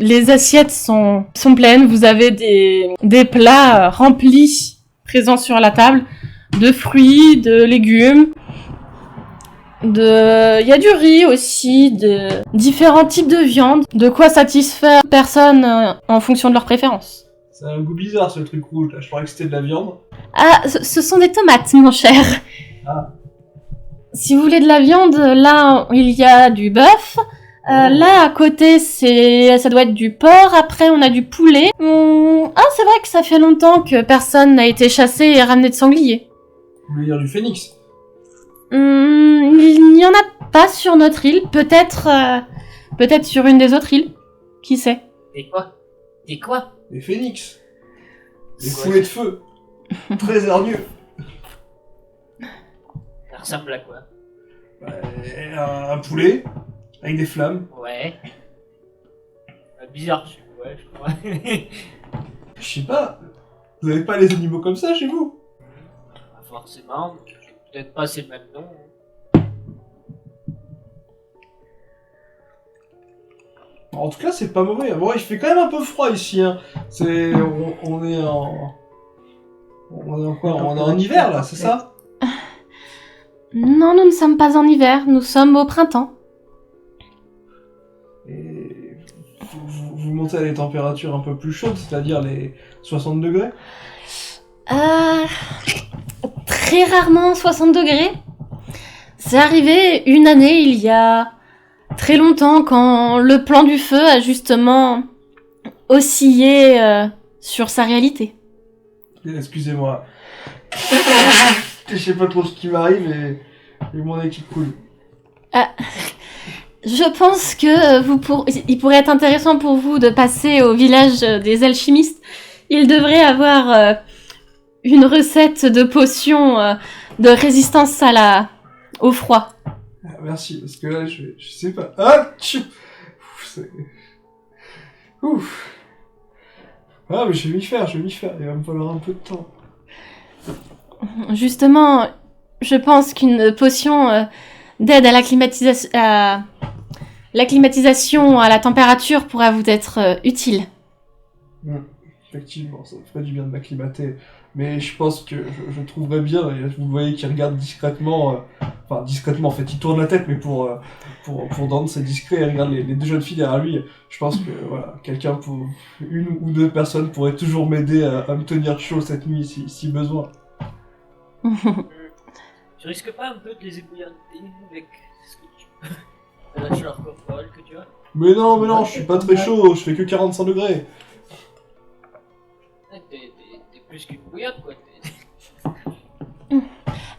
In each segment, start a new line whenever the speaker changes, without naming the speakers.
les assiettes sont pleines. Vous avez des plats remplis présents sur la table, de fruits, de légumes. Il y a du riz aussi, de différents types de viande, de quoi satisfaire personne en fonction de leurs préférences.
C'est un goût bizarre ce truc rouge là, je croyais que c'était de la viande.
Ah, ce sont des tomates, mon cher.
Ah.
Si vous voulez de la viande, là, il y a du bœuf. Là, à côté, ça doit être du porc. Après, on a du poulet. Ah, c'est vrai que ça fait longtemps que personne n'a été chassé et ramené de sanglier.
Vous voulez dire du phénix?
Il n'y en a pas sur notre île. Peut-être sur une des autres îles. Qui sait?
Des quoi?
Des phénix. Des foulées de feu. Très hargneux.
Ça ressemble à quoi?
Un poulet, avec des flammes.
Ouais. Bizarre, ouais, je crois.
Je sais pas, vous avez pas les animaux comme ça chez vous?
Pas forcément, peut-être pas c'est le même nom.
En tout cas, c'est pas mauvais. Bon, il fait quand même un peu froid ici, hein. On est en... On est en quoi? On est en hiver, là, c'est ça?
Non, nous ne sommes pas en hiver. Nous sommes au printemps.
Et vous montez à des températures un peu plus chaudes, c'est-à-dire les 60 degrés?
Très rarement 60 degrés. C'est arrivé une année, il y a très longtemps, quand le plan du feu a justement oscillé sur sa réalité.
Excusez-moi. Je sais pas trop ce qui m'arrive et mon équipe coule.
Je pense que il pourrait être intéressant pour vous de passer au village des alchimistes. Ils devraient avoir une recette de potion de résistance au froid.
Ah, merci, parce que là, je sais pas. Ah, Ouf. Ah, mais je vais m'y faire. Il va me falloir un peu de temps.
Justement, je pense qu'une potion d'aide à l'acclimatisation à la température pourra vous être utile.
Effectivement, ça me ferait du bien de m'acclimater. Mais je pense que je trouverais bien, et vous voyez qu'il regarde discrètement, enfin discrètement en fait, il tourne la tête, mais pour Dan c'est discret, il regarde les deux jeunes filles derrière lui. Je pense que voilà, une ou deux personnes pourraient toujours m'aider à me tenir chaud cette nuit si besoin.
Tu risques pas un peu de les ébouillanter avec la chaleur corporelle que tu as?
Mais non, je suis pas très chaud, je fais que 45 degrés.
T'es plus qu'une bouillotte, quoi.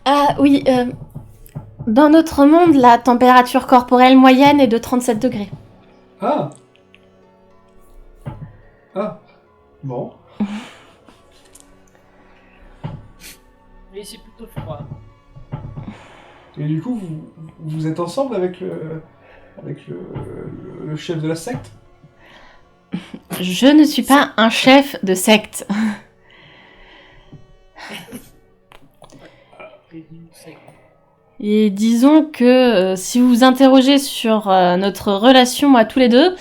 Ah oui, dans notre monde, la température corporelle moyenne est de 37 degrés.
Ah, bon.
Mais c'est plutôt froid.
Et du coup, vous êtes ensemble avec le chef de la secte?
Je ne suis pas un chef de secte. Et disons que si vous vous interrogez sur notre relation à tous les deux,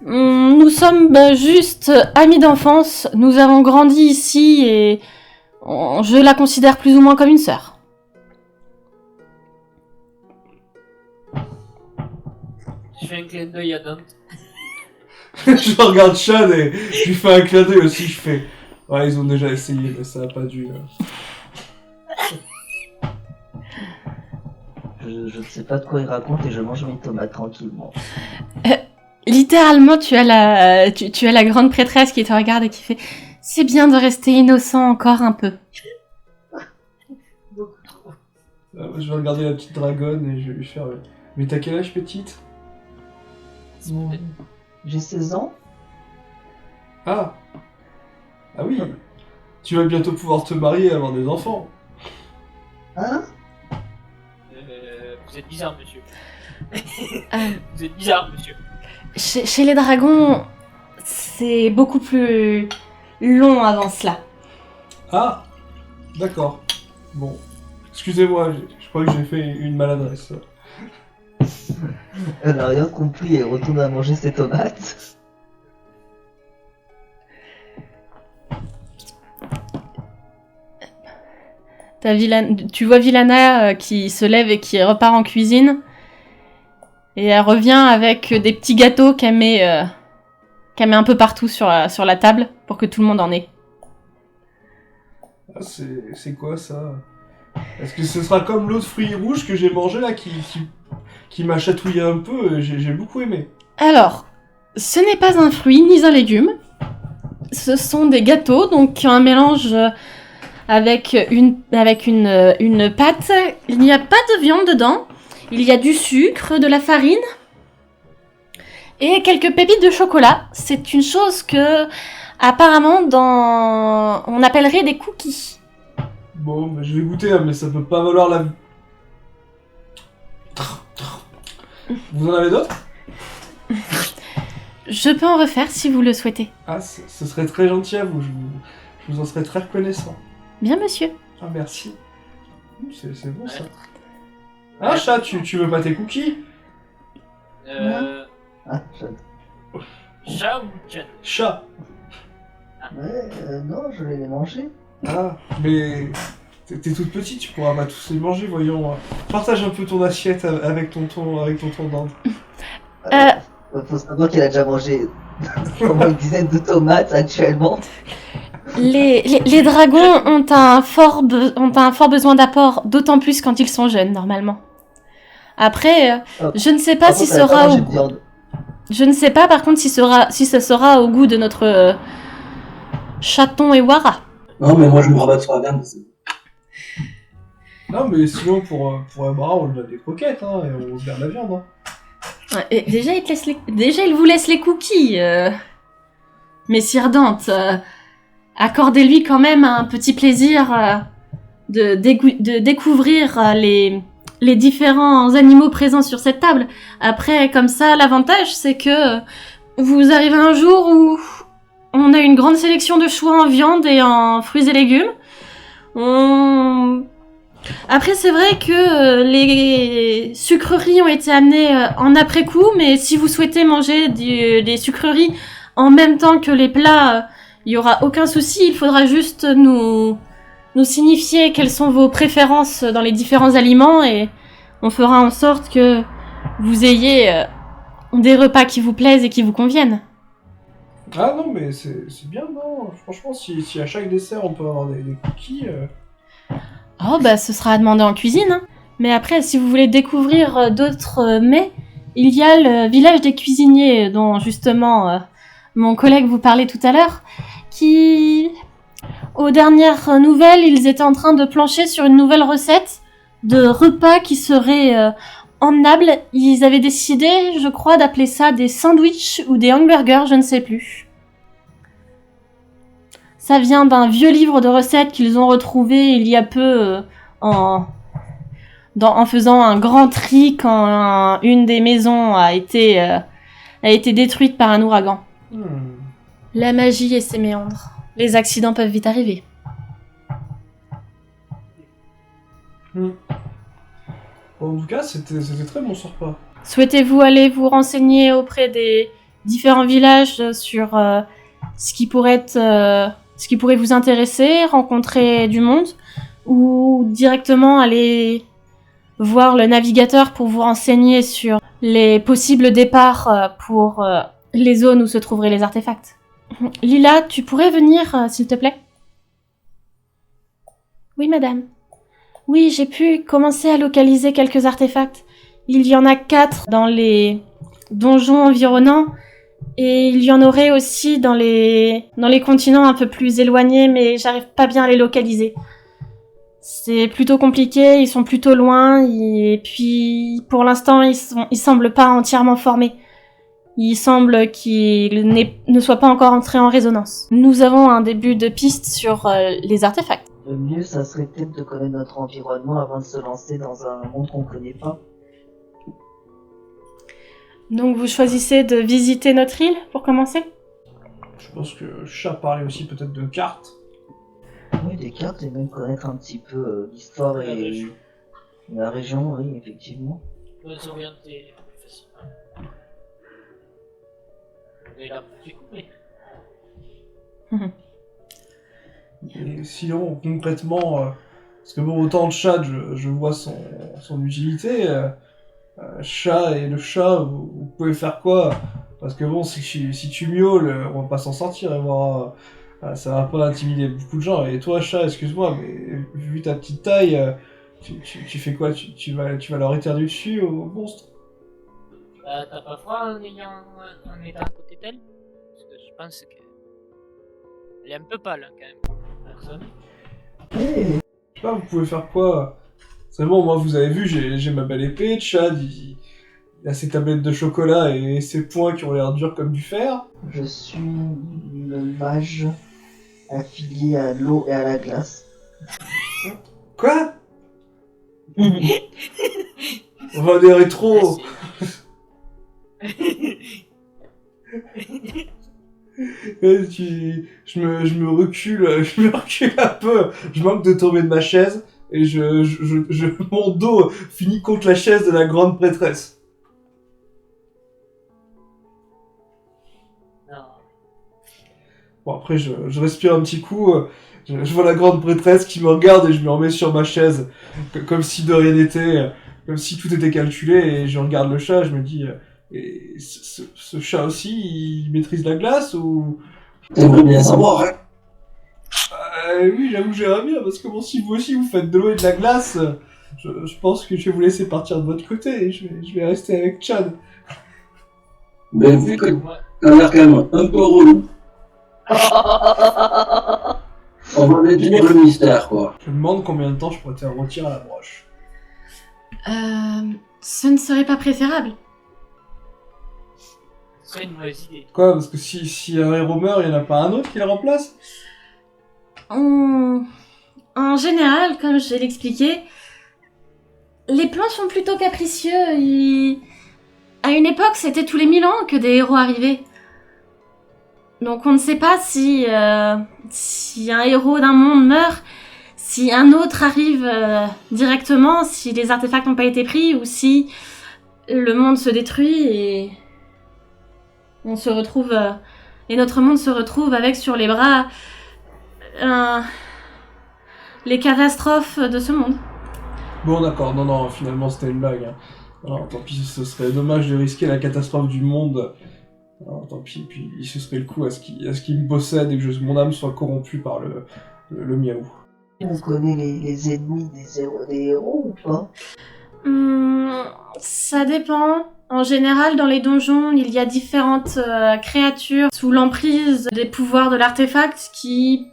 nous sommes juste amis d'enfance, nous avons grandi ici et je la considère plus ou moins comme une sœur.
Je fais un clin d'œil à Dante.
Je regarde Chad et je lui fais un clin d'œil aussi, je fais... Ouais, ils ont déjà essayé, mais ça a pas dû...
Je ne sais pas de quoi il raconte et je mange mes tomates tranquillement.
Littéralement, tu as la grande prêtresse qui te regarde et qui fait « C'est bien de rester innocent encore un peu. »
Je vais regarder la petite dragonne et je vais lui faire... Mais t'as quel âge, petite?
J'ai 16 ans.
Ah oui. Tu vas bientôt pouvoir te marier et avoir des enfants.
Hein?
Vous êtes bizarre, monsieur. Vous êtes bizarre, monsieur.
Chez les dragons, c'est beaucoup plus long avant cela.
Ah, d'accord. Bon. Excusez-moi, je crois que j'ai fait une maladresse.
Elle n'a rien compris et retourne à manger ses tomates.
Tu vois Villana qui se lève et qui repart en cuisine. Et elle revient avec des petits gâteaux qu'elle met un peu partout sur la table pour que tout le monde en ait.
Ah, c'est quoi ça? Est-ce que ce sera comme l'autre fruit rouge que j'ai mangé là qui m'a chatouillé un peu? J'ai beaucoup aimé.
Alors, ce n'est pas un fruit ni un légume. Ce sont des gâteaux, donc un mélange avec une pâte. Il n'y a pas de viande dedans. Il y a du sucre, de la farine et quelques pépites de chocolat. C'est une chose que, apparemment, on appellerait des cookies.
Bon, bah, je vais goûter, hein, mais ça peut pas valoir la... Vous en avez d'autres?
Je peux en refaire si vous le souhaitez.
Ah, ce serait très gentil à vous, je vous en serais très reconnaissant.
Bien, monsieur.
Ah, merci. C'est bon ça. Ah, chat, tu veux pas tes cookies?
Ah,
Chat ou chat?
Chat.
ouais, non, je vais les manger.
Ah, mais t'es toute petite, tu pourras pas tous les manger, voyons. Partage un peu ton assiette avec tonton d'Inde.
Faut savoir qu'il a déjà mangé au moins une dizaine de tomates actuellement.
Les dragons ont un fort besoin d'apport, d'autant plus quand ils sont jeunes, normalement. Après, je ne sais pas si sera au... Je ne sais pas, par contre, si ça sera au goût de notre chaton et Wara.
Non, mais moi je me rabatte sur la viande.
Non, mais sinon, pour Emra, on lui donne des croquettes, hein, et on se garde la viande. Hein.
Ouais, et déjà, il vous laisse les cookies. Messire Dante, accordez-lui quand même un petit plaisir de découvrir les différents animaux présents sur cette table. Après, comme ça, l'avantage, c'est que vous arrivez un jour où on a une grande sélection de choix en viande et en fruits et légumes. Après, c'est vrai que les sucreries ont été amenées en après-coup, mais si vous souhaitez manger des sucreries en même temps que les plats, il n'y aura aucun souci. Il faudra juste nous signifier quelles sont vos préférences dans les différents aliments et on fera en sorte que vous ayez des repas qui vous plaisent et qui vous conviennent.
Ah non, mais c'est bien, non. Franchement, si à chaque dessert on peut avoir des cookies...
Oh, bah, ce sera à demander en cuisine, hein. Mais après, si vous voulez découvrir d'autres mets, il y a le village des cuisiniers, dont justement mon collègue vous parlait tout à l'heure, qui, aux dernières nouvelles, ils étaient en train de plancher sur une nouvelle recette de repas qui serait emmenable. Ils avaient décidé, je crois, d'appeler ça des sandwichs ou des hamburgers, je ne sais plus. Ça vient d'un vieux livre de recettes qu'ils ont retrouvé il y a peu en faisant un grand tri quand une des maisons a été détruite par un ouragan. La magie et ses méandres. Les accidents peuvent vite arriver.
Bon, en tout cas, c'était très bon ce repas.
Souhaitez-vous aller vous renseigner auprès des différents villages sur ce qui pourrait vous intéresser, rencontrer du monde, ou directement aller voir le navigateur pour vous renseigner sur les possibles départs pour les zones où se trouveraient les artefacts. Lila, tu pourrais venir, s'il te plaît? Oui, madame. Oui, j'ai pu commencer à localiser quelques artefacts. Il y en a 4 dans les donjons environnants, et il y en aurait aussi dans les continents un peu plus éloignés, mais j'arrive pas bien à les localiser. C'est plutôt compliqué, ils sont plutôt loin, et puis pour l'instant ils semblent pas entièrement formés. Il semble qu'ils ne soient pas encore entrés en résonance. Nous avons un début de piste sur les artefacts.
Le mieux, ça serait peut-être de connaître notre environnement avant de se lancer dans un monde qu'on connaît pas.
Donc vous choisissez de visiter notre île pour commencer?
Je pense que Chat parlait aussi peut-être de cartes.
Oui, des cartes et même connaître un petit peu l'histoire et la région, oui, effectivement.
Ouais, s'orienter plus facile. Mais là, j'ai compris.
Et sinon, concrètement, Parce que bon, autant le chat, je vois son utilité. Chat et le chat, vous pouvez faire quoi? Parce que bon, si tu miaules, on va pas s'en sortir, et voir, ça va pas intimider beaucoup de gens. Et toi, chat, excuse-moi, mais vu ta petite taille, tu fais quoi? Tu vas leur éternuer dessus au monstre?
T'as pas froid en étant à côté d'elle? Parce que je pense que... Elle est un peu pâle, quand même. Personne.
Je sais pas, vous pouvez faire quoi? C'est bon, moi, vous avez vu, j'ai ma belle épée, Chad, il a ses tablettes de chocolat et ses poings qui ont l'air durs comme du fer.
Je suis le mage affilié à l'eau et à la glace.
Quoi? On va des rétros. Je me recule, je me recule un peu, je manque de tomber de ma chaise, et mon dos finit contre la chaise de la grande prêtresse.
Non.
Bon, après, je respire un petit coup, je vois la grande prêtresse qui me regarde et je me remets sur ma chaise, comme si de rien n'était, comme si tout était calculé, et je regarde le chat, je me dis, et ce chat aussi, il maîtrise la glace, ou...
T'aimerais bien savoir, hein.
Oui, j'avoue que j'aimerais bien, parce que bon, si vous aussi vous faites de l'eau et de la glace, je pense que je vais vous laisser partir de votre côté, et je vais rester avec Chad.
Mais vu que
Ouais.
t'as l'air quand même un peu relou, on va détenir le mystère, quoi.
Je me demande combien de temps je pourrais te faire retirer la broche.
Ce ne serait pas préférable.
Ce serait une mauvaise idée.
Quoi? Parce que si un héros meurt, il n'y en a pas un autre qui le remplace?
En général, comme je vais l'expliquer, les plans sont plutôt capricieux. À une époque, c'était tous les 1000 ans que des héros arrivaient. Donc on ne sait pas si un héros d'un monde meurt, si un autre arrive directement, si les artefacts n'ont pas été pris, ou si le monde se détruit et on se retrouve et notre monde se retrouve avec sur les bras les catastrophes de ce monde.
Bon, d'accord, non, finalement c'était une blague. Hein. Alors, tant pis, ce serait dommage de risquer la catastrophe du monde. Alors, tant pis, puis ce serait le coup à ce qui me possède et que mon âme soit corrompue par le miaou.
On connaît les ennemis des héros ou pas?
Ça dépend. En général, dans les donjons, il y a différentes créatures sous l'emprise des pouvoirs de l'artefact qui,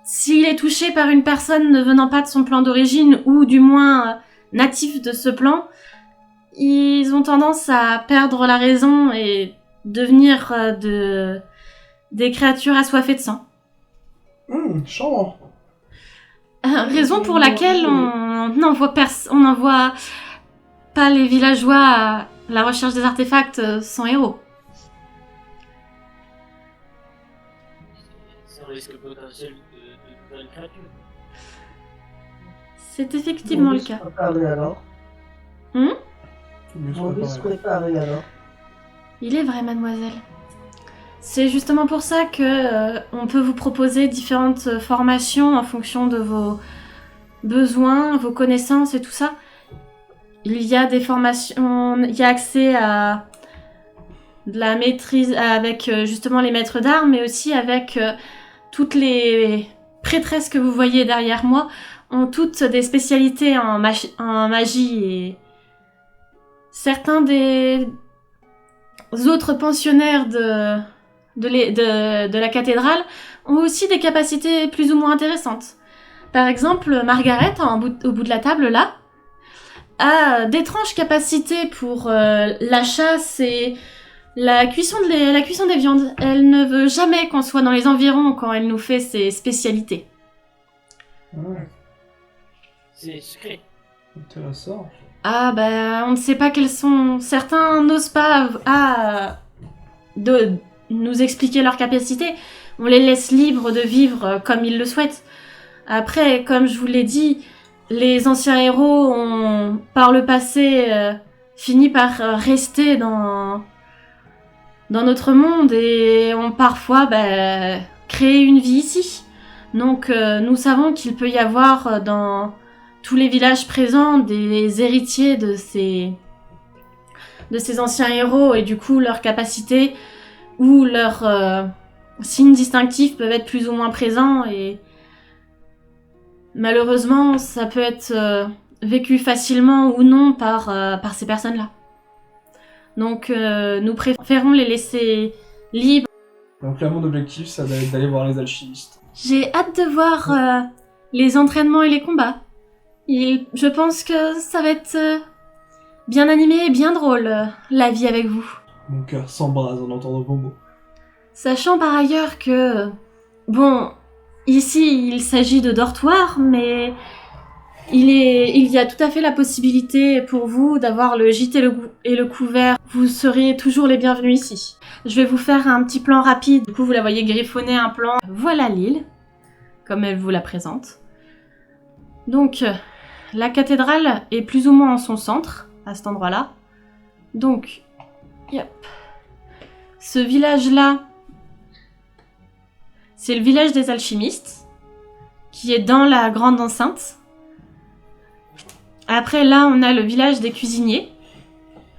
s'il est touché par une personne ne venant pas de son plan d'origine, ou du moins natif de ce plan, ils ont tendance à perdre la raison et devenir des créatures assoiffées de sang.
Chambre.
Raison pour laquelle on n'envoie pas les villageois à la recherche des artefacts sans héros.
C'est un risque potentiel de nouvelles créatures.
C'est effectivement le cas.
On va se préparer alors.
Faut mieux se
On va se
préparer.
préparer alors.
Il est vrai, mademoiselle. C'est justement pour ça que on peut vous proposer différentes formations en fonction de vos besoins, vos connaissances et tout ça. Il y a des formations, il y a accès à de la maîtrise avec justement les maîtres d'armes, mais aussi avec toutes les prêtresses que vous voyez derrière moi ont toutes des spécialités en magie et certains des autres pensionnaires de la cathédrale ont aussi des capacités plus ou moins intéressantes. Par exemple, Margaret, au bout de la table là, a d'étranges capacités pour la chasse et la cuisson des viandes. Elle ne veut jamais qu'on soit dans les environs quand elle nous fait ses spécialités.
Ouais,
C'est secret.
intéressant.
Ah bah on ne sait pas quels sont... Certains n'osent pas de nous expliquer leurs capacités. On les laisse libres de vivre comme ils le souhaitent. Après, comme je vous l'ai dit, les anciens héros ont, par le passé, fini par rester dans notre monde et ont parfois créé une vie ici. Donc nous savons qu'il peut y avoir dans tous les villages présents des héritiers de ces anciens héros, et du coup leurs capacités ou leurs signes distinctifs peuvent être plus ou moins présents, et malheureusement ça peut être vécu facilement ou non par ces personnes-là. Donc nous préférons les laisser libres.
Donc là, mon objectif, ça va être d'aller voir les alchimistes.
J'ai hâte de voir les entraînements et les combats. Je pense que ça va être bien animé et bien drôle, la vie avec vous.
Mon cœur s'embrase en entendant vos mots.
Sachant par ailleurs que... Bon, ici il s'agit de dortoirs, mais il y a tout à fait la possibilité pour vous d'avoir le gîte et le couvert. Vous serez toujours les bienvenus ici. Je vais vous faire un petit plan rapide. Du coup, vous la voyez griffonner un plan. Voilà l'île, comme elle vous la présente. Donc, la cathédrale est plus ou moins en son centre, à cet endroit-là. Donc, yep. Ce village-là, c'est le village des alchimistes, qui est dans la grande enceinte. Après, là, on a le village des cuisiniers.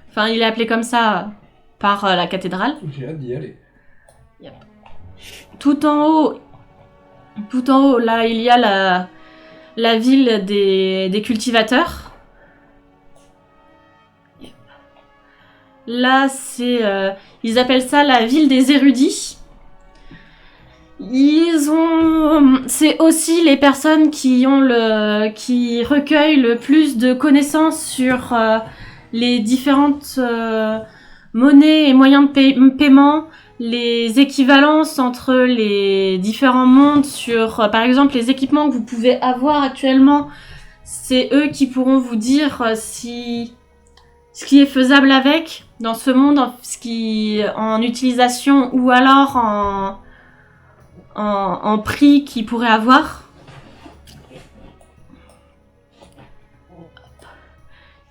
Enfin, il est appelé comme ça par la cathédrale.
J'ai hâte d'y aller.
Tout en haut, là, il y a la ville des cultivateurs. Là, ils appellent ça la ville des érudits. C'est aussi les personnes qui recueillent le plus de connaissances sur les différentes monnaies et moyens de paiement, les équivalences entre les différents mondes sur, par exemple, les équipements que vous pouvez avoir actuellement. C'est eux qui pourront vous dire ce qui est faisable avec dans ce monde, en utilisation ou alors en prix qu'ils pourraient avoir.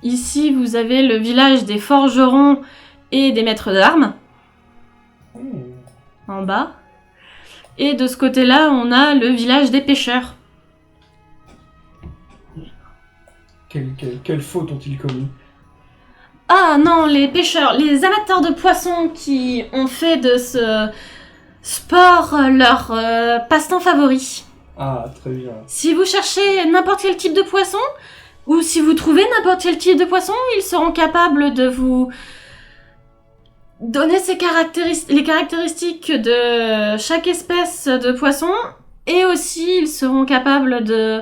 Ici, vous avez le village des forgerons et des maîtres d'armes. En bas. Et de ce côté-là, on a le village des pêcheurs.
Quelle faute ont-ils commis?
Ah non, les pêcheurs, les amateurs de poissons qui ont fait de ce sport leur passe-temps favori.
Ah, très bien.
Si vous cherchez n'importe quel type de poisson, ou si vous trouvez n'importe quel type de poisson, ils seront capables de vous donner les caractéristiques de chaque espèce de poisson, et aussi ils seront capables de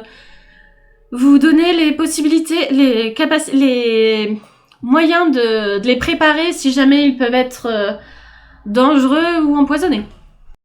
vous donner les possibilités, les moyens de les préparer si jamais ils peuvent être dangereux ou empoisonnés.